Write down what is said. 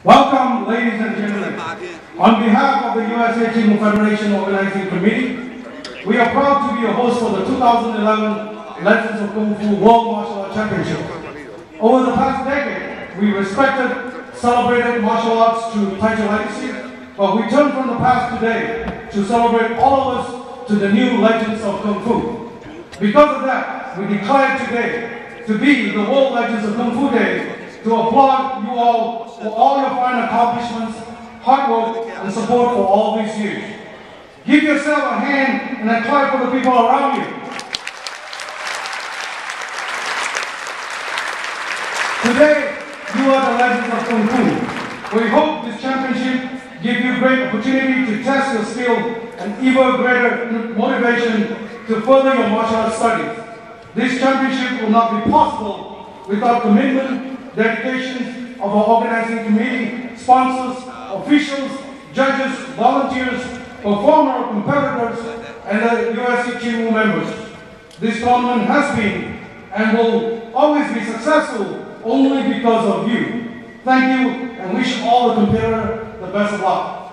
Welcome, ladies and gentlemen. On behalf of the USA Team Federation Organizing Committee, we are proud to be a host for the 2011 Legends of Kung Fu World Martial Arts Championship. Over the past decade, we respected, celebrated martial arts to Tai Chi legacy, but we turn from the past today to celebrate all of us to the new Legends of Kung Fu. Because of that, we declare today to be the World Legends of Kung Fu Day, to applaud you all for all your fine accomplishments, hard work, and support for all these years. Give yourself a hand and a clap for the people around you. Today, you are the Legends of Kung Fu. We hope this championship gives you great opportunity to test your skill and even greater motivation to further your martial arts studies. This championship will not be possible without commitment, dedication of our organizing committee, sponsors, officials, judges, volunteers, performer, competitors, and the USC team members. This tournament has been and will always be successful only because of you. Thank you, and wish all the competitors the best of luck.